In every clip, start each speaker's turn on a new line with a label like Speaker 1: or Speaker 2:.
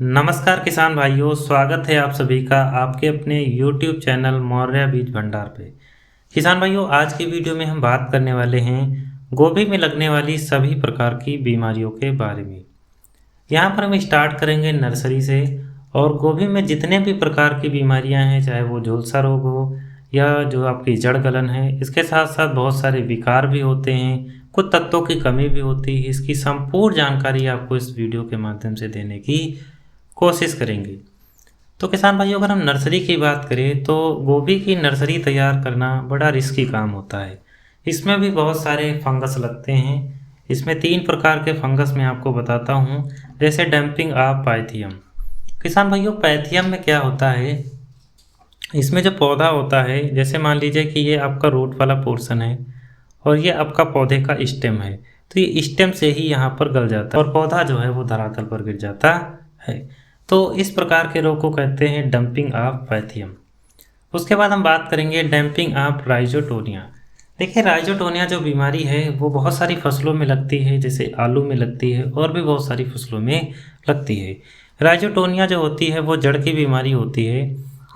Speaker 1: नमस्कार किसान भाइयों, स्वागत है आप सभी का आपके अपने YouTube चैनल मौर्य बीज भंडार पे। किसान भाइयों, आज की वीडियो में हम बात करने वाले हैं गोभी में लगने वाली सभी प्रकार की बीमारियों के बारे में। यहाँ पर हम स्टार्ट करेंगे नर्सरी से। और गोभी में जितने भी प्रकार की बीमारियाँ हैं, चाहे वो झुलसा रोग हो या जो आपकी जड़ गलन है, इसके साथ साथ बहुत सारे विकार भी होते हैं, कुछ तत्वों की कमी भी होती है। इसकी संपूर्ण जानकारी आपको इस वीडियो के माध्यम से देने की कोशिश करेंगे। तो किसान भाइयों, अगर हम नर्सरी की बात करें तो गोभी की नर्सरी तैयार करना बड़ा रिस्की काम होता है। इसमें भी बहुत सारे फंगस लगते हैं। इसमें 3 प्रकार के फंगस मैं आपको बताता हूँ, जैसे डंपिंग ऑफ पाइथियम। किसान भाइयों, पाइथियम में क्या होता है, इसमें जो पौधा होता है, जैसे मान लीजिए कि ये आपका रूट वाला पोर्शन है और ये आपका पौधे का स्टेम है, तो ये स्टेम से ही यहाँ पर गल जाता है और पौधा जो है वो धरातल पर गिर जाता है। तो इस प्रकार के रोग को कहते हैं डंपिंग ऑफ पाइथियम। उसके बाद हम बात करेंगे डंपिंग ऑफ राइजोटोनिया। देखिए, राइजोटोनिया जो बीमारी है वो बहुत सारी फसलों में लगती है, जैसे आलू में लगती है और भी बहुत सारी फसलों में लगती है। राइजोटोनिया जो होती है वो जड़ की बीमारी होती है।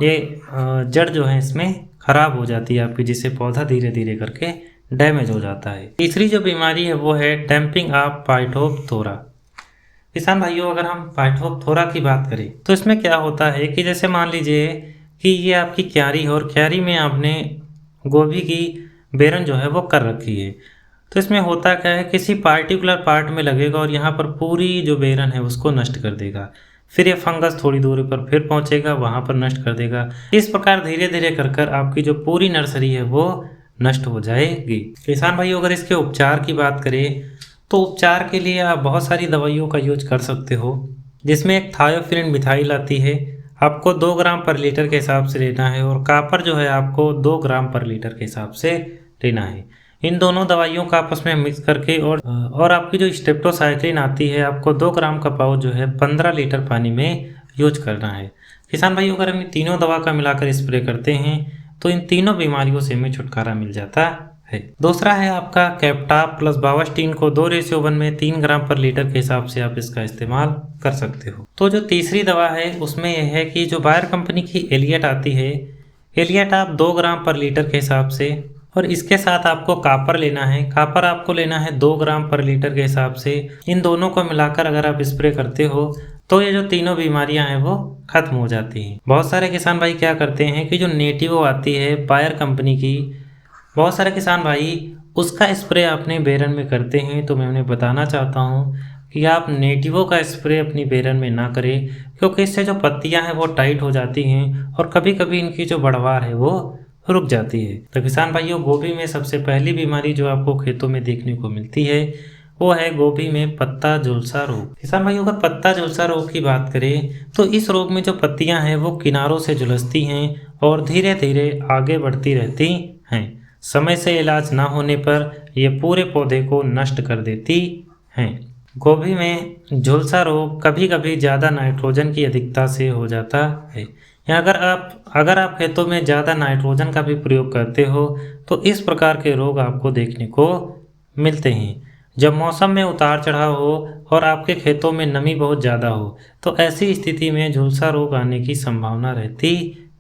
Speaker 1: ये जड़ जो है इसमें खराब हो जाती है आपकी, जिससे पौधा धीरे धीरे करके डैमेज हो जाता है। तीसरी जो बीमारी है वो है डंपिंग ऑफ फाइटोप्थोरा। किसान भाइयों, अगर हम फाइटोप्थोरा की बात करें तो इसमें क्या होता है कि जैसे मान लीजिए कि ये आपकी क्यारी है और क्यारी में आपने गोभी की बेरन जो है वो कर रखी है। तो इसमें होता क्या है, किसी पार्टिकुलर पार्ट में लगेगा और यहाँ पर पूरी जो बेरन है उसको नष्ट कर देगा। फिर ये फंगस थोड़ी दूरी पर फिर पहुँचेगा, वहाँ पर नष्ट कर देगा। इस प्रकार धीरे धीरे कर कर आपकी जो पूरी नर्सरी है वो नष्ट हो जाएगी। किसान भाइयों, अगर इसके उपचार की बात करें तो उपचार के लिए आप बहुत सारी दवाइयों का यूज कर सकते हो, जिसमें एक थायोफिनेट मिथाइल आती है, आपको 2 ग्राम पर लीटर के हिसाब से लेना है, और कापर जो है आपको 2 ग्राम पर लीटर के हिसाब से लेना है। इन दोनों दवाइयों का आपस में मिक्स करके और आपकी जो स्टेप्टोसाइक्लिन आती है, आपको 2 ग्राम का पाउच जो है 15 लीटर पानी में यूज करना है। किसान भाइयों, अगर हम इन तीनों दवा का मिलाकर स्प्रे करते हैं तो इन तीनों बीमारियों से हमें छुटकारा मिल जाता है। दूसरा है आपका कैप्टाप प्लस बावास्टीन को 2:1 में 3 ग्राम पर लीटर के हिसाब से आप इसका इस्तेमाल कर सकते हो। तो जो तीसरी दवा है उसमें यह है कि जो बायर कंपनी की एलियट आती है, एलियट आप 2 ग्राम पर लीटर के हिसाब से, और इसके साथ आपको कापर लेना है, कापर आपको लेना है 2 ग्राम पर लीटर के हिसाब से। इन दोनों को मिलाकर अगर आप स्प्रे करते हो तो ये जो तीनों बीमारियां हैं वो खत्म हो जाती हैं। बहुत सारे किसान भाई क्या करते हैं कि जो नेटिवो आती है बायर कंपनी की, बहुत सारे किसान भाई उसका स्प्रे अपने बेरन में करते हैं। तो मैं उन्हें बताना चाहता हूँ कि आप नेटिवो का स्प्रे अपनी बेरन में ना करें, क्योंकि इससे जो पत्तियां हैं वो टाइट हो जाती हैं और कभी कभी इनकी जो बढ़वार है वो रुक जाती है। तो किसान भाइयों, गोभी में सबसे पहली बीमारी जो आपको खेतों में देखने को मिलती है वो है गोभी में पत्ता झुलसा रोग। किसान भाइयों, अगर पत्ता झुलसा रोग की बात करें तो इस रोग में जो पत्तियां हैं वो किनारों से झुलसती हैं और धीरे धीरे आगे बढ़ती रहती हैं। समय से इलाज ना होने पर ये पूरे पौधे को नष्ट कर देती हैं। गोभी में झुलसा रोग कभी कभी ज़्यादा नाइट्रोजन की अधिकता से हो जाता है, या अगर आप खेतों में ज़्यादा नाइट्रोजन का भी प्रयोग करते हो तो इस प्रकार के रोग आपको देखने को मिलते हैं। जब मौसम में उतार चढ़ाव हो और आपके खेतों में नमी बहुत ज़्यादा हो तो ऐसी स्थिति में झुलसा रोग आने की संभावना रहती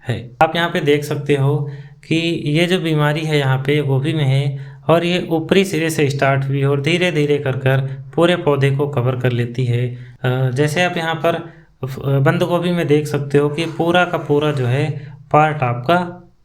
Speaker 1: है। आप यहाँ पे देख सकते हो कि ये जो बीमारी है यहाँ पे गोभी में है और ये ऊपरी सिरे से स्टार्ट हुई और धीरे धीरे कर कर पूरे पौधे को कवर कर लेती है। जैसे आप यहाँ पर बंद गोभी में देख सकते हो कि पूरा का पूरा जो है पार्ट आपका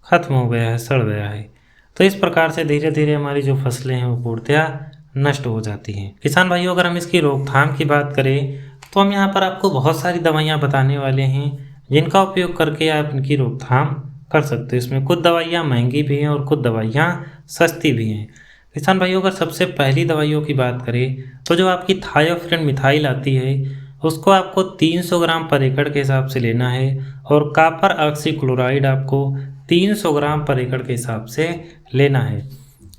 Speaker 1: खत्म हो गया है, सड़ गया है। तो इस प्रकार से धीरे धीरे हमारी जो फसलें हैं वो पूर्णतया नष्ट हो जाती हैं। किसान भाइयों, अगर हम इसकी रोकथाम की बात करें तो हम यहाँ पर आपको बहुत सारी दवाइयाँ बताने वाले हैं, जिनका उपयोग करके आप इनकी रोकथाम कर सकते हो। इसमें कुछ दवाइयाँ महंगी भी हैं और कुछ दवाइयाँ सस्ती भी हैं। किसान भाइयों, अगर सबसे पहली दवाइयों की बात करें तो जो आपकी थायोफिनेट मिथाइल आती है उसको आपको 300 ग्राम पर एकड़ के हिसाब से लेना है, और कापर ऑक्सीक्लोराइड आपको 300 ग्राम पर एकड़ के हिसाब से लेना है।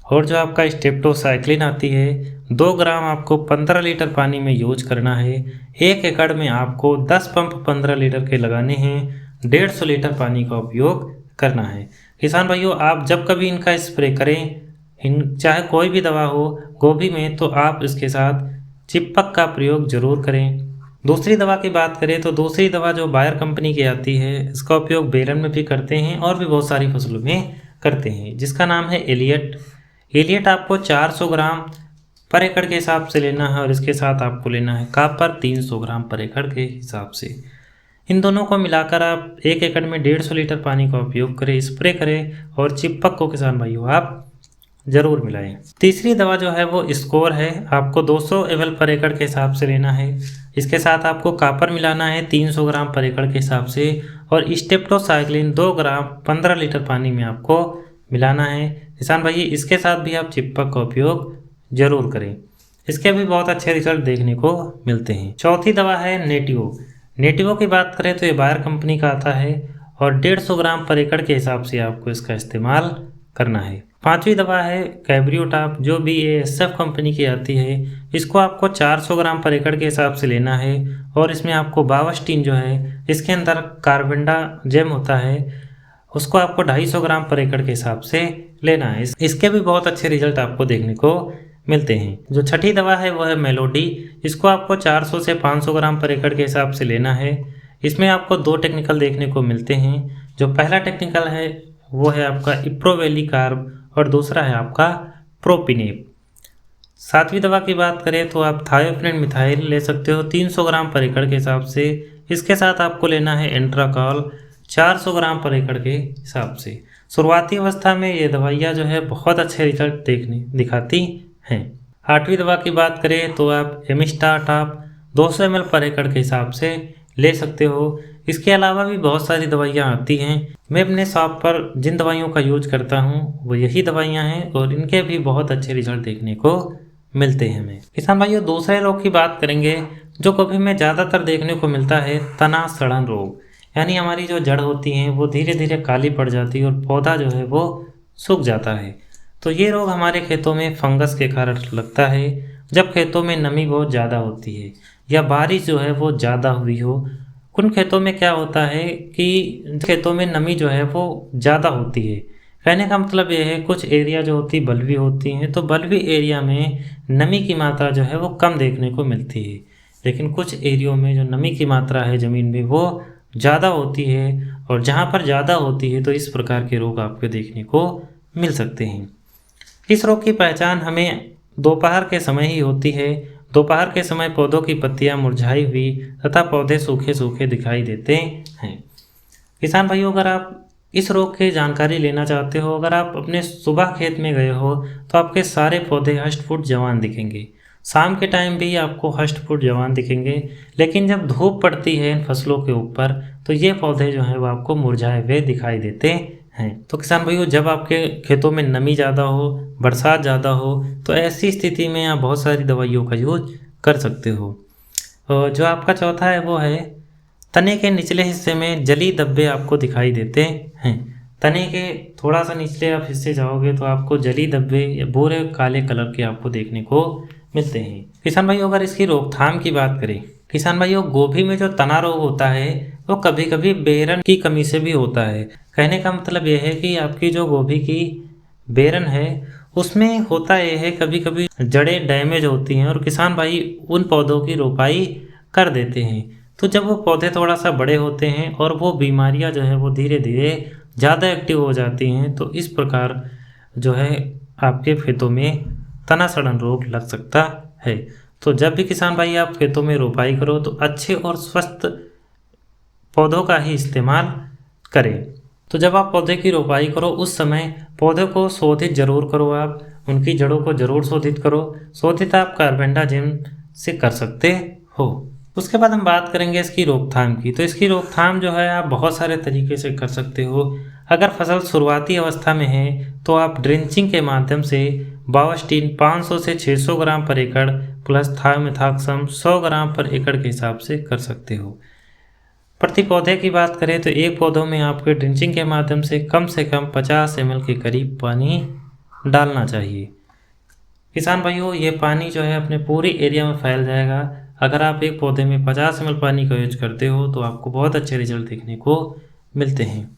Speaker 1: और जो आपका स्टेप्टोसाइक्लिन आती है 2 ग्राम आपको 15 लीटर पानी में यूज करना है। 1 एकड़ में आपको 10 पंप 15 लीटर के लगाने हैं, 150 लीटर पानी का उपयोग करना है। किसान भाइयों, आप जब कभी इनका स्प्रे करें, चाहे कोई भी दवा हो गोभी में, तो आप इसके साथ चिपक का प्रयोग जरूर करें। दूसरी दवा की बात करें तो दूसरी दवा जो बायर कंपनी की आती है, इसका उपयोग बेरन में भी करते हैं और भी बहुत सारी फसलों में करते हैं, जिसका नाम है एलियट। एलियट आपको 400 ग्राम पर एकड़ के हिसाब से लेना है और इसके साथ आपको लेना है कॉपर 300 ग्राम पर एकड़ के हिसाब से। इन दोनों को मिलाकर आप 1 एकड़ में 150 लीटर पानी का उपयोग करें, स्प्रे करें और चिपक को किसान भाइयों आप जरूर मिलाएं। तीसरी दवा जो है वो स्कोर है, आपको 200 ml पर एकड़ के हिसाब से लेना है। इसके साथ आपको कॉपर मिलाना है 300 ग्राम पर एकड़ के हिसाब से और स्टेप्टोसाइक्लिन 2 ग्राम 15 लीटर पानी में आपको मिलाना है। किसान भाई इसके साथ भी आप चिपक का उपयोग जरूर करें, इसके भी बहुत अच्छे रिजल्ट देखने को मिलते हैं। चौथी दवा है नेटिवो। नेटिवो की बात करें तो ये बायर कंपनी का आता है और 150 ग्राम पर एकड़ के हिसाब से आपको इसका इस्तेमाल करना है। पांचवी दवा है कैब्रियोटाप, जो BASF कंपनी की आती है। इसको आपको 400 ग्राम पर एकड़ के हिसाब से लेना है और इसमें आपको बावस्टीन जो है, इसके अंदर कार्बेंडाजेम होता है, उसको आपको 250 ग्राम पर एकड़ के हिसाब से लेना है। इसके भी बहुत अच्छे रिजल्ट आपको देखने को मिलते हैं। जो छठी दवा है वो है मेलोडी। इसको आपको 400 से 500 ग्राम पर एकड़ के हिसाब से लेना है। इसमें आपको 2 टेक्निकल देखने को मिलते हैं। जो पहला टेक्निकल है वो है आपका इप्रोवेली कार्ब और दूसरा है आपका प्रोपिनेप। सातवीं दवा की बात करें तो आप थायोफ्रेंड मिथाइल ले सकते हो 300 ग्राम पर एकड़ के हिसाब से। इसके साथ आपको लेना है एंट्राकॉल 400 ग्राम पर एकड़ के हिसाब से। शुरुआती अवस्था में ये दवाइयाँ जो है बहुत अच्छे रिजल्ट दिखाती हैं। आठवीं दवा की बात करें तो आप एमिस्टाटाप 200 ml पर एकड़ के हिसाब से ले सकते हो। इसके अलावा भी बहुत सारी दवाइयाँ आती हैं। मैं अपने शॉप पर जिन दवाइयों का यूज करता हूँ वो यही दवाइयाँ हैं और इनके भी बहुत अच्छे रिजल्ट देखने को मिलते हैं हमें। किसान भाइयों, दूसरे रोग की बात करेंगे जो गोभी में ज़्यादातर देखने को मिलता है, तना सड़न रोग। यानी हमारी जो जड़ होती हैं वो धीरे धीरे काली पड़ जाती है और पौधा जो है वो सूख जाता है। तो ये रोग हमारे खेतों में फंगस के कारण लगता है। जब खेतों में नमी बहुत ज़्यादा होती है या बारिश जो है वो ज़्यादा हुई हो, उन खेतों में क्या होता है कि खेतों में नमी जो है वो ज़्यादा होती है। कहने का मतलब ये है कुछ एरिया जो होती बलुई होती हैं, तो बलुई एरिया में नमी की मात्रा जो है वो कम देखने को मिलती है, लेकिन कुछ एरियो में जो नमी की मात्रा है ज़मीन में वो ज़्यादा होती है। और जहाँ पर ज़्यादा होती है तो इस प्रकार के रोग आपको देखने को मिल सकते हैं। इस रोग की पहचान हमें दोपहर के समय ही होती है। दोपहर के समय पौधों की पत्तियां मुरझाई हुई तथा पौधे सूखे सूखे दिखाई देते हैं। किसान भाइयों, अगर आप इस रोग की जानकारी लेना चाहते हो, अगर आप अपने सुबह खेत में गए हो तो आपके सारे पौधे हष्ट-पुष्ट जवान दिखेंगे। शाम के टाइम भी आपको हष्ट-पुष्ट जवान दिखेंगे, लेकिन जब धूप पड़ती है इन फसलों के ऊपर तो ये पौधे जो हैं वो आपको मुरझाए हुए दिखाई देते हैं। तो किसान भाइयों, जब आपके खेतों में नमी ज़्यादा हो, बरसात ज़्यादा हो, तो ऐसी स्थिति में आप बहुत सारी दवाइयों का यूज कर सकते हो। और जो आपका चौथा है वो है तने के निचले हिस्से में जली धब्बे आपको दिखाई देते हैं। तने के थोड़ा सा निचले आप हिस्से जाओगे तो आपको जली धब्बे या भूरे काले कलर के आपको देखने को मिलते हैं। किसान भाइयों, अगर इसकी रोकथाम की बात करें, किसान भाइयों, गोभी में जो तना रोग होता है वो कभी कभी बेरन की कमी से भी होता है। कहने का मतलब यह है कि आपकी जो गोभी की बेरन है उसमें होता यह है कभी कभी जड़ें डैमेज होती हैं और किसान भाई उन पौधों की रोपाई कर देते हैं। तो जब वो पौधे थोड़ा सा बड़े होते हैं और वो बीमारियां जो है वो धीरे धीरे ज़्यादा एक्टिव हो जाती हैं, तो इस प्रकार जो है आपके खेतों में तना सड़न रोग लग सकता है। तो जब भी किसान भाई आप खेतों में रोपाई करो तो अच्छे और स्वस्थ पौधों का ही इस्तेमाल करें। तो जब आप पौधे की रोपाई करो उस समय पौधे को शोधित जरूर करो, आप उनकी जड़ों को जरूर शोधित करो। शोधित आप कार्बेंडाजिम से कर सकते हो। उसके बाद हम बात करेंगे इसकी रोकथाम की। तो इसकी रोकथाम जो है आप बहुत सारे तरीके से कर सकते हो। अगर फसल शुरुआती अवस्था में है तो आप ड्रिंचिंग के माध्यम से बावस्टीन 500 से 600 ग्राम पर एकड़ प्लस थायोमेथाक्सम 100 ग्राम पर एकड़ के हिसाब से कर सकते हो। प्रति पौधे की बात करें तो एक पौधों में आपके ड्रिंचिंग के माध्यम से कम 50 ml के करीब पानी डालना चाहिए। किसान भाइयों, ये पानी जो है अपने पूरे एरिया में फैल जाएगा। अगर आप एक पौधे में 50 ml पानी का यूज करते हो तो आपको बहुत अच्छे रिजल्ट देखने को मिलते हैं।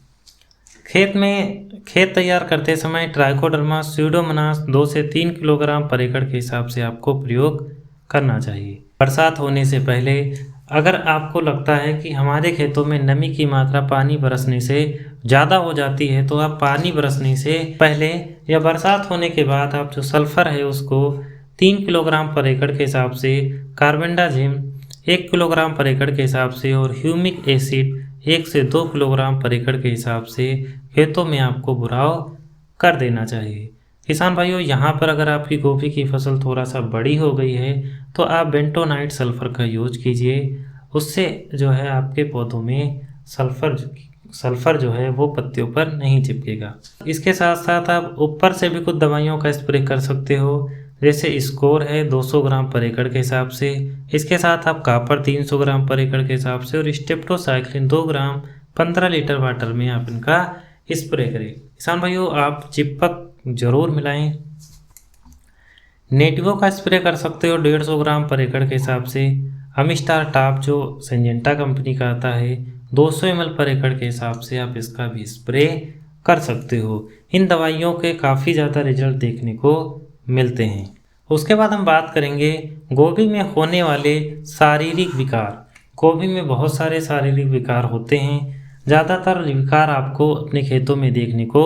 Speaker 1: खेत तैयार करते समय ट्राइकोडर्मा स्यूडोमोनास 2 से 3 किलोग्राम पर एकड़ के हिसाब से आपको प्रयोग करना चाहिए। बरसात होने से पहले अगर आपको लगता है कि हमारे खेतों में नमी की मात्रा पानी बरसने से ज़्यादा हो जाती है, तो आप पानी बरसने से पहले या बरसात होने के बाद आप जो सल्फ़र है उसको 3 किलोग्राम पर एकड़ के हिसाब से, कार्बेंडाजिम 1 किलोग्राम पर एकड़ के हिसाब से और ह्यूमिक एसिड 1 से 2 किलोग्राम पर एकड़ के हिसाब से खेतों में आपको बुराव कर देना चाहिए। किसान भाइयों, यहाँ पर अगर आपकी गोभी की फसल थोड़ा सा बड़ी हो गई है तो आप बेंटोनाइट सल्फ़र का यूज कीजिए। उससे जो है आपके पौधों में सल्फ़र जो है वो पत्तियों पर नहीं चिपकेगा। इसके साथ साथ आप ऊपर से भी कुछ दवाइयों का स्प्रे कर सकते हो, जैसे स्कोर है 200 ग्राम पर एकड़ के हिसाब से। इसके साथ आप कापर 300 ग्राम पर एकड़ के हिसाब से और स्टेप्टोसाइक्लिन 2 ग्राम 15 लीटर वाटर में आप इनका स्प्रे करें। किसान भाइयों, आप चिपक जरूर मिलाएं। नेटिवो का स्प्रे कर सकते हो 150 ग्राम पर एकड़ के हिसाब से। अमिस्टार टॉप जो सिंजेंटा कंपनी का आता है 200 ml पर एकड़ के हिसाब से आप इसका भी स्प्रे कर सकते हो। इन दवाइयों के काफ़ी ज़्यादा रिजल्ट देखने को मिलते हैं। उसके बाद हम बात करेंगे गोभी में होने वाले शारीरिक विकार। गोभी में बहुत सारे शारीरिक विकार होते हैं। ज़्यादातर विकार आपको अपने खेतों में देखने को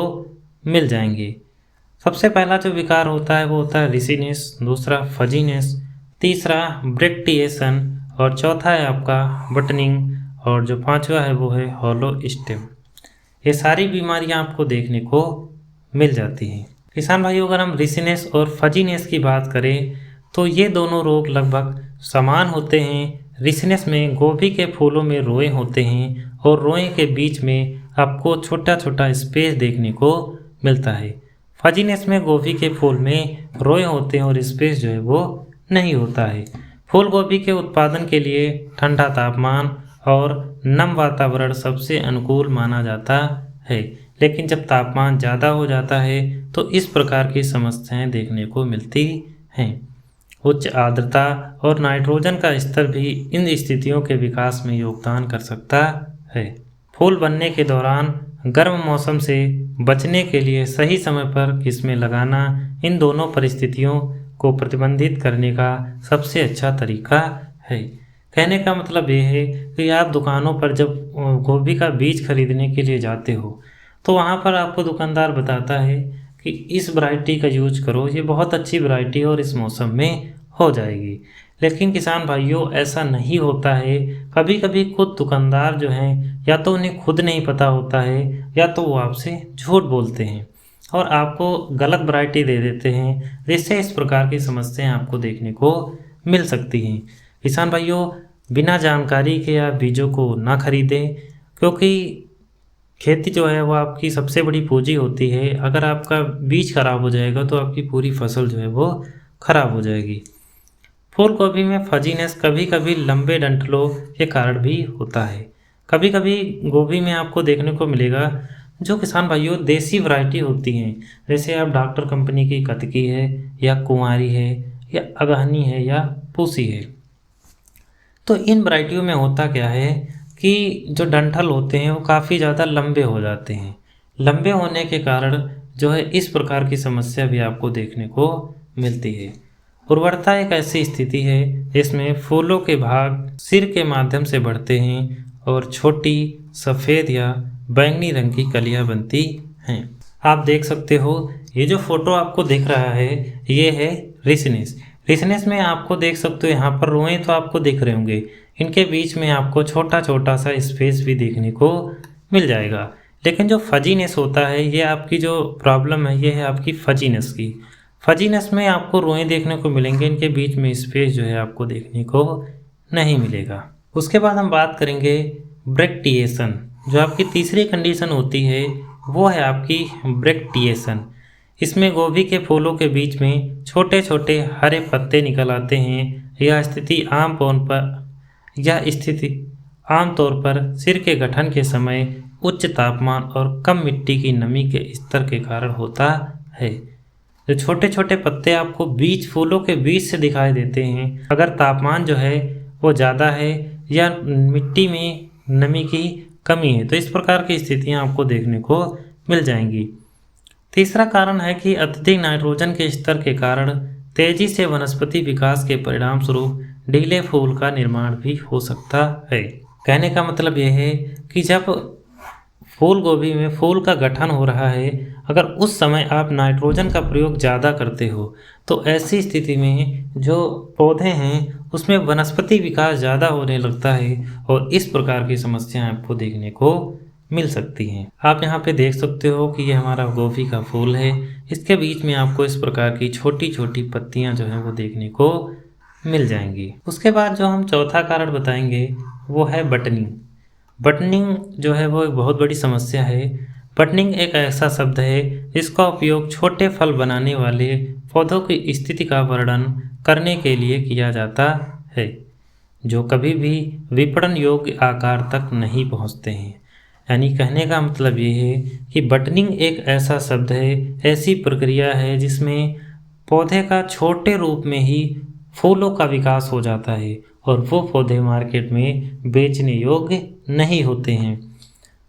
Speaker 1: मिल जाएंगे। सबसे पहला जो विकार होता है वो होता है रिसीनेस, दूसरा फजीनेस, तीसरा ब्रेक्टिएशन और चौथा है आपका बटनिंग और जो पांचवा है वो है हॉलो स्टेम। ये सारी बीमारियां आपको देखने को मिल जाती हैं। किसान भाइयों, अगर हम रिसीनेस और फजीनेस की बात करें तो ये दोनों रोग लगभग समान होते हैं। रिसीनेस में गोभी के फूलों में रोए होते हैं और रोए के बीच में आपको छोटा छोटा स्पेस देखने को मिलता है। फजीनेस में गोभी के फूल में रोए होते हैं और स्पेस जो है वो नहीं होता है। फूल गोभी के उत्पादन के लिए ठंडा तापमान और नम वातावरण सबसे अनुकूल माना जाता है, लेकिन जब तापमान ज़्यादा हो जाता है तो इस प्रकार की समस्याएं देखने को मिलती हैं। उच्च आर्द्रता और नाइट्रोजन का स्तर भी इन स्थितियों के विकास में योगदान कर सकता है। फूल बनने के दौरान गर्म मौसम से बचने के लिए सही समय पर किस्में लगाना इन दोनों परिस्थितियों को प्रतिबंधित करने का सबसे अच्छा तरीका है। कहने का मतलब ये है कि आप दुकानों पर जब गोभी का बीज खरीदने के लिए जाते हो तो वहाँ पर आपको दुकानदार बताता है कि इस वैरायटी का यूज करो, ये बहुत अच्छी वैरायटी और इस मौसम में हो जाएगी। लेकिन किसान भाइयों, ऐसा नहीं होता है। कभी कभी खुद दुकानदार जो हैं या तो उन्हें खुद नहीं पता होता है या तो वो आपसे झूठ बोलते हैं और आपको गलत वैरायटी दे देते हैं, जिससे इस प्रकार की समस्याएं आपको देखने को मिल सकती हैं। किसान भाइयों, बिना जानकारी के आप बीजों को ना खरीदें, क्योंकि खेती जो है वो आपकी सबसे बड़ी पूंजी होती है। अगर आपका बीज खराब हो जाएगा तो आपकी पूरी फसल जो है वो खराब हो जाएगी। फूल गोभी में फजीनेस कभी कभी लंबे डंठलों के कारण भी होता है। कभी कभी गोभी में आपको देखने को मिलेगा जो किसान भाइयों देसी वैरायटी होती हैं, जैसे आप डॉक्टर कंपनी की कतकी है या कुंवारी है या अगहनी है या पूसी है। तो इन वैरायटियों में होता क्या है कि जो डंठल होते हैं वो काफ़ी ज़्यादा लंबे हो जाते हैं। लंबे होने के कारण जो है इस प्रकार की समस्या भी आपको देखने को मिलती है। उर्वरता एक ऐसी स्थिति है जिसमें फूलों के भाग सिर के माध्यम से बढ़ते हैं और छोटी सफ़ेद या बैंगनी रंग की कलियां बनती हैं। आप देख सकते हो, ये जो फोटो आपको दिख रहा है ये है रिसनेस। रिसनेस में आपको देख सकते हो यहाँ पर रोएं तो आपको दिख रहे होंगे, इनके बीच में आपको छोटा छोटा सा स्पेस भी देखने को मिल जाएगा। लेकिन जो फजीनेस होता है, ये आपकी जो प्रॉब्लम है ये है आपकी फजीनेस की। फजीनेस में आपको रोएं देखने को मिलेंगे, इनके बीच में स्पेस जो है आपको देखने को नहीं मिलेगा। उसके बाद हम बात करेंगे ब्रेक्टिएशन। जो आपकी तीसरी कंडीशन होती है वो है आपकी ब्रेक्टिएशन। इसमें गोभी के फूलों के बीच में छोटे छोटे हरे पत्ते निकल आते हैं। यह स्थिति आमतौर पर सिर के गठन के समय उच्च तापमान और कम मिट्टी की नमी के स्तर के कारण होता है। जो छोटे छोटे पत्ते आपको फूलों के बीच से दिखाई देते हैं, अगर तापमान जो है वो ज़्यादा है या मिट्टी में नमी की कमी है तो इस प्रकार की स्थितियां आपको देखने को मिल जाएंगी। तीसरा कारण है कि अत्यधिक नाइट्रोजन के स्तर के कारण तेजी से वनस्पति विकास के परिणाम स्वरूप ढीले फूल का निर्माण भी हो सकता है। कहने का मतलब यह है कि जब फूल गोभी में फूल का गठन हो रहा है, अगर उस समय आप नाइट्रोजन का प्रयोग ज़्यादा करते हो तो ऐसी स्थिति में जो पौधे हैं उसमें वनस्पति विकास ज़्यादा होने लगता है और इस प्रकार की समस्याएं आपको देखने को मिल सकती हैं। आप यहाँ पे देख सकते हो कि ये हमारा गोभी का फूल है, इसके बीच में आपको इस प्रकार की छोटी छोटी पत्तियाँ जो हैं वो देखने को मिल जाएंगी। उसके बाद जो हम चौथा कारण बताएंगे वो है बटनिंग। बटनिंग जो है वो एक बहुत बड़ी समस्या है। बटनिंग एक ऐसा शब्द है जिसका उपयोग छोटे फल बनाने वाले पौधों की स्थिति का वर्णन करने के लिए किया जाता है, जो कभी भी विपणन योग्य आकार तक नहीं पहुंचते हैं। यानी कहने का मतलब ये है कि बटनिंग एक ऐसा शब्द है, ऐसी प्रक्रिया है जिसमें पौधे का छोटे रूप में ही फूलों का विकास हो जाता है और वो पौधे मार्केट में बेचने योग्य नहीं होते हैं।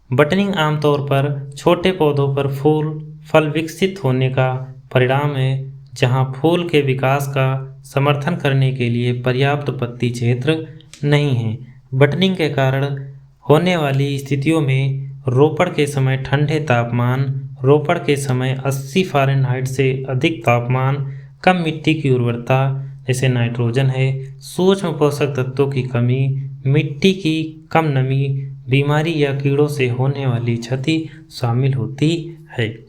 Speaker 1: बटनिंग आमतौर पर छोटे पौधों पर फूल फल विकसित होने का परिणाम है, जहां फूल के विकास का समर्थन करने के लिए पर्याप्त पत्ती क्षेत्र नहीं है। बटनिंग के कारण होने वाली स्थितियों में रोपण के समय ठंडे तापमान, रोपण के समय 80 फ़ारेनहाइट से अधिक तापमान, कम मिट्टी की उर्वरता जैसे नाइट्रोजन है, सूक्ष्म पोषक तत्वों की कमी, मिट्टी की कम नमी, बीमारी या कीड़ों से होने वाली क्षति शामिल होती है।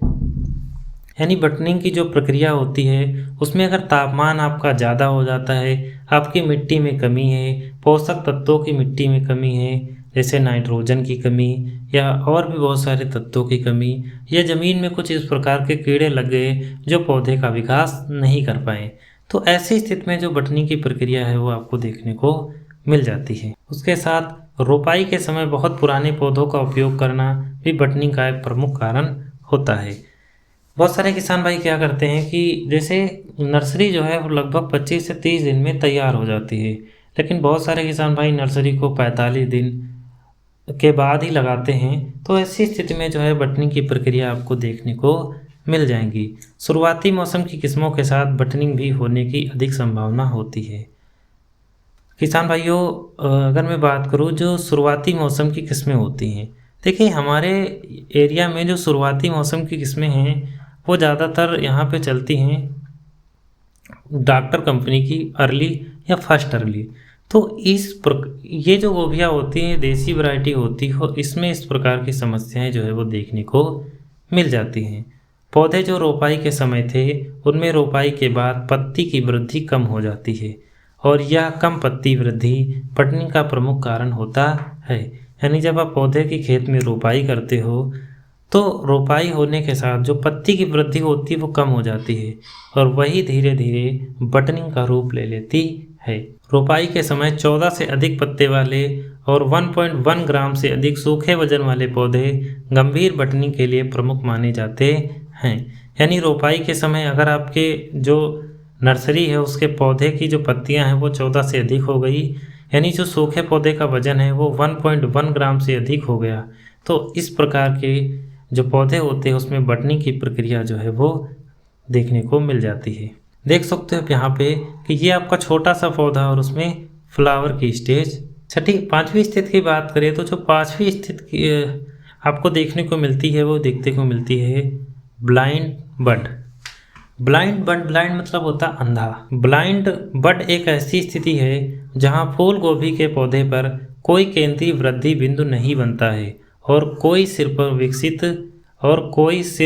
Speaker 1: यानी बटनिंग की जो प्रक्रिया होती है उसमें अगर तापमान आपका ज़्यादा हो जाता है, आपकी मिट्टी में कमी है, पोषक तत्वों की मिट्टी में कमी है जैसे नाइट्रोजन की कमी या और भी बहुत सारे तत्वों की कमी, या ज़मीन में कुछ इस प्रकार के कीड़े लग गए जो पौधे का विकास नहीं कर पाए, तो ऐसी स्थिति में जो बटनिंग की प्रक्रिया है वो आपको देखने को मिल जाती है। उसके साथ रोपाई के समय बहुत पुराने पौधों का उपयोग करना भी बटनिंग का एक प्रमुख कारण होता है। बहुत सारे किसान भाई क्या करते हैं कि जैसे नर्सरी जो है वो लगभग 25 से 30 दिन में तैयार हो जाती है, लेकिन बहुत सारे किसान भाई नर्सरी को 45 दिन के बाद ही लगाते हैं। तो ऐसी स्थिति में जो है बटनिंग की प्रक्रिया आपको देखने को मिल जाएंगी। शुरुआती मौसम की किस्मों के साथ बटनिंग भी होने की अधिक संभावना होती है। किसान भाइयों, अगर मैं बात करूं जो शुरुआती मौसम की किस्में होती हैं, देखिए हमारे एरिया में जो शुरुआती मौसम की किस्में हैं वो ज़्यादातर यहाँ पे चलती हैं डॉक्टर कंपनी की अर्ली या फर्स्ट अर्ली। तो ये जो गोभियाँ होती हैं देसी वैरायटी होती हो, इसमें इस प्रकार की समस्याएं जो है वो देखने को मिल जाती हैं। पौधे जो रोपाई के समय थे उनमें रोपाई के बाद पत्ती की वृद्धि कम हो जाती है और यह कम पत्ती वृद्धि बटनिंग का प्रमुख कारण होता है। यानी जब आप पौधे की खेत में रोपाई करते हो तो रोपाई होने के साथ जो पत्ती की वृद्धि होती है वो कम हो जाती है और वही धीरे धीरे बटनिंग का रूप ले लेती है। रोपाई के समय 14 से अधिक पत्ते वाले और 1.1 ग्राम से अधिक सूखे वजन वाले पौधे गंभीर बटनिंग के लिए प्रमुख माने जाते हैं। यानी रोपाई के समय अगर आपके जो नर्सरी है उसके पौधे की जो पत्तियां हैं वो 14 से अधिक हो गई, यानी जो सूखे पौधे का वजन है वो 1.1 ग्राम से अधिक हो गया, तो इस प्रकार के जो पौधे होते हैं उसमें बटनिंग की प्रक्रिया जो है वो देखने को मिल जाती है। देख सकते हो यहाँ पे कि ये आपका छोटा सा पौधा और उसमें फ्लावर की स्टेज। छठी पांचवी स्थिति की बात करें तो जो पांचवी स्थिति की आपको देखने को मिलती है वो देखने को मिलती है ब्लाइंड बड। ब्लाइंड मतलब होता अंधा। ब्लाइंड बड एक ऐसी स्थिति है जहां फूल गोभी के पौधे पर कोई केंद्रीय वृद्धि बिंदु नहीं बनता है और कोई सिर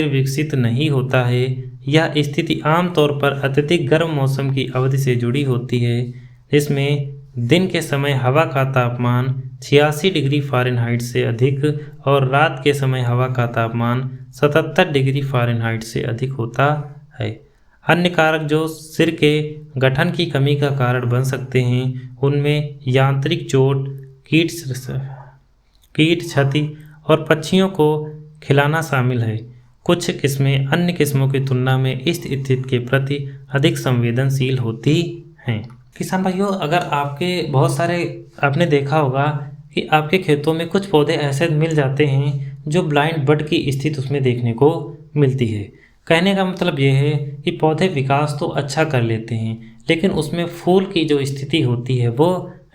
Speaker 1: विकसित नहीं होता है। यह स्थिति आमतौर पर अत्यधिक गर्म मौसम की अवधि से जुड़ी होती है, जिसमें दिन के समय हवा का तापमान 86 डिग्री फ़ारेनहाइट से अधिक और रात के समय हवा का तापमान 77 डिग्री फ़ारेनहाइट से अधिक होता है। अन्य कारक जो सिर के गठन की कमी का कारण बन सकते हैं उनमें यांत्रिक चोट, कीट क्षति और पक्षियों को खिलाना शामिल है। कुछ किस्में अन्य किस्मों की तुलना में इस स्थिति के प्रति अधिक संवेदनशील होती हैं। किसान भाइयों, अगर आपने देखा होगा कि आपके खेतों में कुछ पौधे ऐसे मिल जाते हैं जो ब्लाइंड बड की स्थिति उसमें देखने को मिलती है। कहने का मतलब ये है कि पौधे विकास तो अच्छा कर लेते हैं लेकिन उसमें फूल की जो स्थिति होती है वो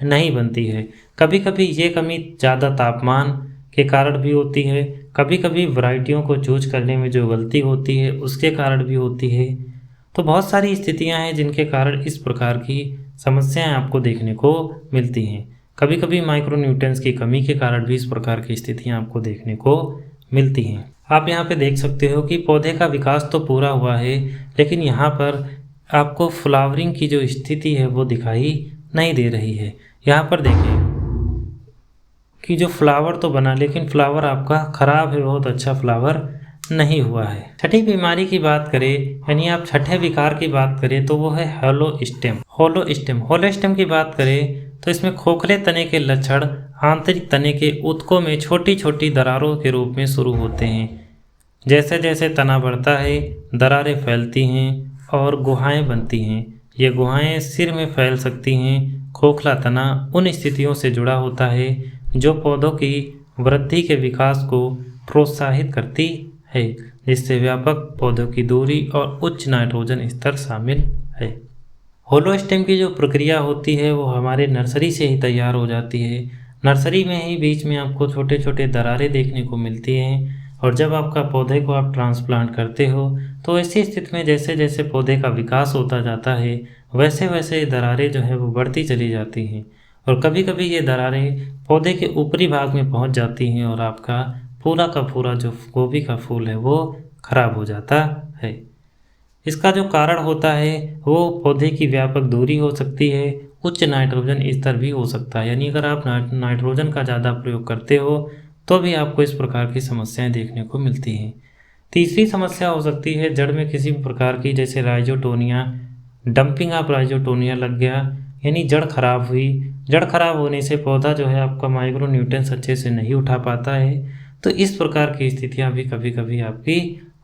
Speaker 1: नहीं बनती है। कभी कभी ये कमी ज़्यादा तापमान के कारण भी होती है, कभी कभी वैरायटियों को चूज करने में जो गलती होती है उसके कारण भी होती है। तो बहुत सारी स्थितियां हैं जिनके कारण इस प्रकार की समस्याएं आपको देखने को मिलती हैं। कभी कभी माइक्रोन्यूट्रिएंट्स की कमी के कारण भी इस प्रकार की स्थितियां आपको देखने को मिलती हैं। आप यहाँ पे देख सकते हो कि पौधे का विकास तो पूरा हुआ है, लेकिन यहाँ पर आपको फ्लावरिंग की जो स्थिति है वो दिखाई नहीं दे रही है। यहाँ पर देखिए कि जो फ्लावर तो बना, लेकिन फ्लावर आपका खराब है, बहुत अच्छा फ्लावर नहीं हुआ है। छठी बीमारी की बात करें, यानी आप छठे विकार की बात करें, तो वो है होलो स्टेम। होलो स्टेम की बात करें तो इसमें खोखले तने के लक्षण आंतरिक तने के ऊतकों में छोटी छोटी दरारों के रूप में शुरू होते हैं। जैसे जैसे तना बढ़ता है, दरारें फैलती हैं और गुहाएं बनती हैं। ये गुहाएं सिर में फैल सकती हैं। खोखला तना उन स्थितियों से जुड़ा होता है जो पौधों की वृद्धि के विकास को प्रोत्साहित करती है, जिससे व्यापक पौधों की दूरी और उच्च नाइट्रोजन स्तर शामिल है। होलो स्टेम की जो प्रक्रिया होती है वो हमारे नर्सरी से ही तैयार हो जाती है। नर्सरी में ही बीच में आपको छोटे छोटे दरारें देखने को मिलती हैं, और जब आपका पौधे को आप ट्रांसप्लांट करते हो तो ऐसी स्थिति में जैसे जैसे पौधे का विकास होता जाता है वैसे वैसे दरारें जो है वो बढ़ती चली जाती हैं, और कभी कभी ये दरारें पौधे के ऊपरी भाग में पहुंच जाती हैं और आपका पूरा का पूरा जो गोभी का फूल है वो खराब हो जाता है। इसका जो कारण होता है वो पौधे की व्यापक दूरी हो सकती है, उच्च नाइट्रोजन स्तर भी हो सकता है। यानी अगर आप नाइट्रोजन का ज़्यादा प्रयोग करते हो तो भी आपको इस प्रकार की समस्याएं देखने को मिलती हैं। तीसरी समस्या हो सकती है जड़ में किसी भी प्रकार की, जैसे राइजोटोनिया, डंपिंग ऑफ राइजोटोनिया लग गया, यानी जड़ खराब हुई। जड़ खराब होने से पौधा जो है आपका माइक्रोन्यूट्रिएंट्स अच्छे से नहीं उठा पाता है। तो इस प्रकार की स्थितियां भी कभी कभी आपकी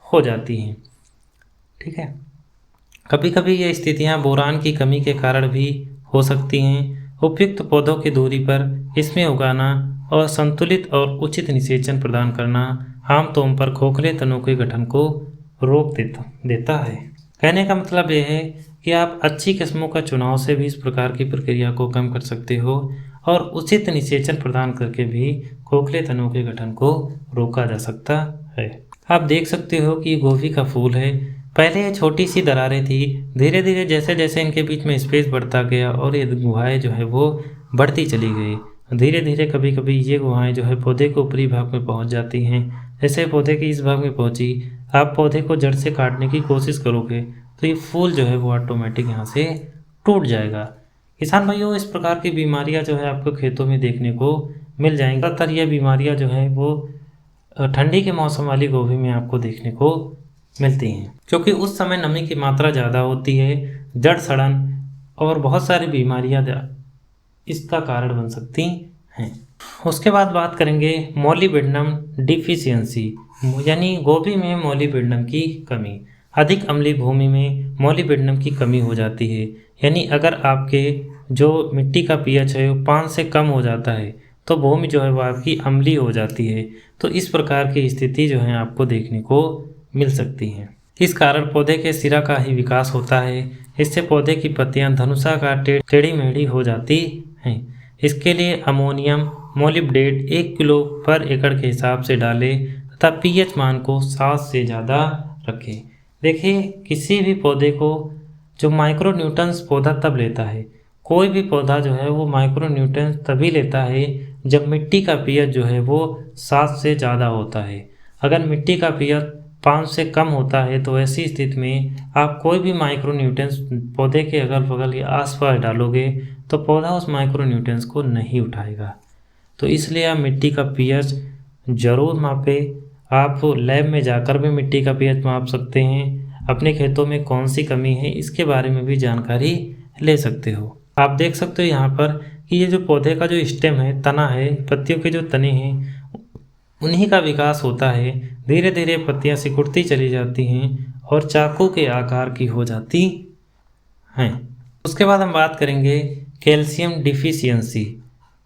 Speaker 1: हो जाती हैं। ठीक है, कभी कभी ये स्थितियां बोरान की कमी के कारण भी हो सकती हैं। उपयुक्त पौधों की दूरी पर इसमें उगाना और संतुलित और उचित निषेचन प्रदान करना आमतौर पर खोखले तनों के गठन को रोक देता है। कहने का मतलब यह है कि आप अच्छी किस्मों का चुनाव से भी इस प्रकार की प्रक्रिया को कम कर सकते हो, और उचित निषेचन प्रदान करके भी खोखले तनों के गठन को रोका जा सकता है। आप देख सकते हो कि गोभी का फूल है। पहले ये छोटी सी दरारें थी, धीरे धीरे जैसे जैसे इनके बीच में स्पेस बढ़ता गया और ये गुहाएं जो है वो बढ़ती चली गई। धीरे धीरे कभी कभी ये गुहाएं जो है पौधे के ऊपरी भाग में पहुंच जाती हैं। जैसे पौधे के इस भाग में पहुंची, आप पौधे को जड़ से काटने की कोशिश करोगे तो ये फूल जो है वो ऑटोमेटिक यहाँ से टूट जाएगा। किसान भाइयों, इस प्रकार की बीमारियां जो है आपको खेतों में देखने को मिल जाएंगी। ज़्यादातर ये बीमारियां जो है वो ठंडी के मौसम वाली गोभी में आपको देखने को मिलती हैं, क्योंकि उस समय नमी की मात्रा ज़्यादा होती है। जड़ सड़न और बहुत सारी बीमारियां इसका कारण बन सकती हैं। उसके बाद बात करेंगे मोलिबेडनम डिफिशियंसी, यानी गोभी में मोलिबेडनम की कमी। अधिक अम्लीय भूमि में मोलिबेडनम की कमी हो जाती है। यानी अगर आपके जो मिट्टी का पीएच है वो 5 से कम हो जाता है तो भूमि जो है वो आपकी अम्लीय हो जाती है। तो इस प्रकार की स्थिति जो है आपको देखने को मिल सकती है। इस कारण पौधे के सिरा का ही विकास होता है। इससे पौधे की पत्तियां धनुषाकार टेढ़ी मेढ़ी हो जाती हैं। इसके लिए अमोनियम मोलिब्डेट 1 किलो पर एकड़ के हिसाब से डालें तथा पीएच मान को 7 से ज़्यादा रखें। देखिए, किसी भी पौधे को जो माइक्रोन्यूट्रिएंट्स पौधा तब लेता है, कोई भी पौधा जो है वो माइक्रोन्यूट्रिएंट्स तभी लेता है जब मिट्टी का पीएच जो है वो 7 से ज़्यादा होता है। अगर मिट्टी का पीएच 5 से कम होता है तो ऐसी स्थिति में आप कोई भी माइक्रोन्यूट्रिएंट्स पौधे के अगल बगल या आसपास डालोगे तो पौधा उस माइक्रोन्यूट्रिएंट्स को नहीं उठाएगा। तो इसलिए आप मिट्टी का पीएच ज़रूर मापें। आप लैब में जाकर भी मिट्टी का पीएच माप सकते हैं। अपने खेतों में कौन सी कमी है इसके बारे में भी जानकारी ले सकते हो। आप देख सकते हो यहाँ पर कि ये जो पौधे का जो स्टेम है, तना है, पत्तियों के जो तने हैं उन्हीं का विकास होता है। धीरे धीरे पत्तियाँ सिकुड़ती चली जाती हैं और चाकू के आकार की हो जाती हैं। उसके बाद हम बात करेंगे कैल्शियम डिफिशियंसी,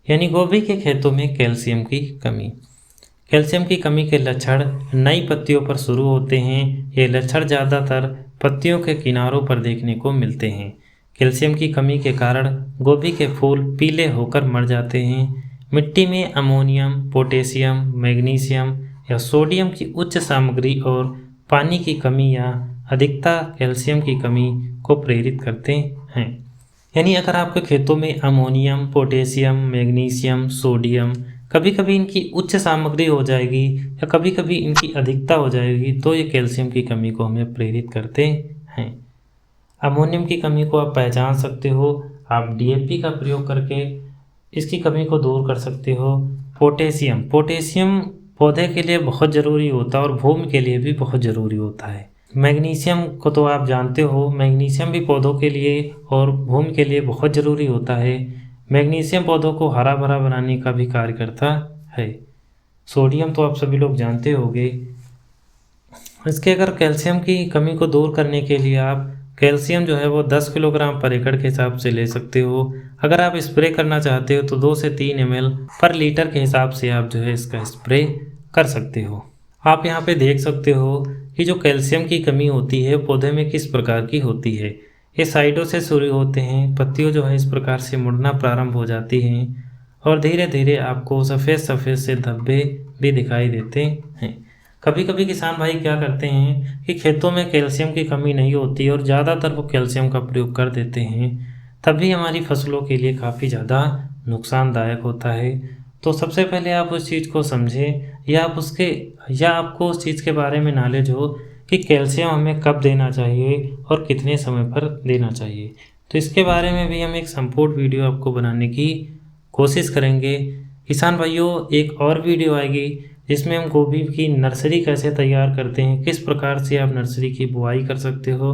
Speaker 1: यानी गोभी के खेतों में कैल्शियम की कमी। कैल्शियम की कमी के लक्षण नई पत्तियों पर शुरू होते हैं। ये लक्षण ज़्यादातर पत्तियों के किनारों पर देखने को मिलते हैं। कैल्शियम की कमी के कारण गोभी के फूल पीले होकर मर जाते हैं। मिट्टी में अमोनियम, पोटेशियम, मैग्नीशियम या सोडियम की उच्च सामग्री और पानी की कमी या अधिकता कैल्शियम की कमी को प्रेरित करते हैं। यानी अगर आपके खेतों में अमोनियम, पोटेशियम, मैग्नीशियम, सोडियम कभी कभी इनकी उच्च सामग्री हो जाएगी या कभी कभी इनकी अधिकता हो जाएगी तो ये कैल्शियम की कमी को हमें प्रेरित करते हैं। अमोनियम की कमी को आप पहचान सकते हो, आप डीएपी का प्रयोग करके इसकी कमी को दूर कर सकते हो। पोटेशियम पौधे के लिए बहुत ज़रूरी होता है और भूमि के लिए भी बहुत ज़रूरी होता है। मैग्नीशियम को तो आप जानते हो, मैग्नीशियम भी पौधों के लिए और भूमि के लिए बहुत ज़रूरी होता है। मैग्नीशियम पौधों को हरा भरा बनाने का भी कार्य करता है। सोडियम तो आप सभी लोग जानते होंगे। इसके अगर कैल्शियम की कमी को दूर करने के लिए आप कैल्शियम जो है वो 10 किलोग्राम पर एकड़ के हिसाब से ले सकते हो। अगर आप स्प्रे करना चाहते हो तो 2 से 3 ml पर लीटर के हिसाब से आप जो है इसका स्प्रे कर सकते हो। आप यहाँ पे देख सकते हो कि जो कैल्शियम की कमी होती है पौधे में किस प्रकार की होती है। ये साइडों से शुरू होते हैं, पत्तियों जो है इस प्रकार से मुड़ना प्रारंभ हो जाती हैं और धीरे धीरे आपको सफ़ेद सफ़ेद से धब्बे भी दिखाई देते हैं। कभी कभी किसान भाई क्या करते हैं कि खेतों में कैल्शियम की कमी नहीं होती और ज़्यादातर वो कैल्शियम का प्रयोग कर देते हैं, तभी हमारी फसलों के लिए काफ़ी ज़्यादा नुकसानदायक होता है। तो सबसे पहले आप उस चीज़ को समझें या आपको उस चीज़ के बारे में नॉलेज हो कि कैल्शियम हमें कब देना चाहिए और कितने समय पर देना चाहिए। तो इसके बारे में भी हम एक संपूर्ण वीडियो आपको बनाने की कोशिश करेंगे। किसान भाइयों, एक और वीडियो आएगी जिसमें हम गोभी की नर्सरी कैसे तैयार करते हैं, किस प्रकार से आप नर्सरी की बुआई कर सकते हो,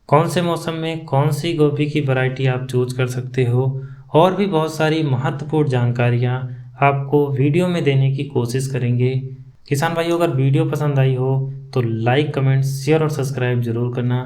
Speaker 1: कौन से मौसम में कौन सी गोभी की वैरायटी आप चूज कर सकते हो, और भी बहुत सारी महत्वपूर्ण जानकारियाँ आपको वीडियो में देने की कोशिश करेंगे। किसान भाइयों, अगर वीडियो पसंद आई हो तो लाइक, कमेंट, शेयर और सब्सक्राइब जरूर करना।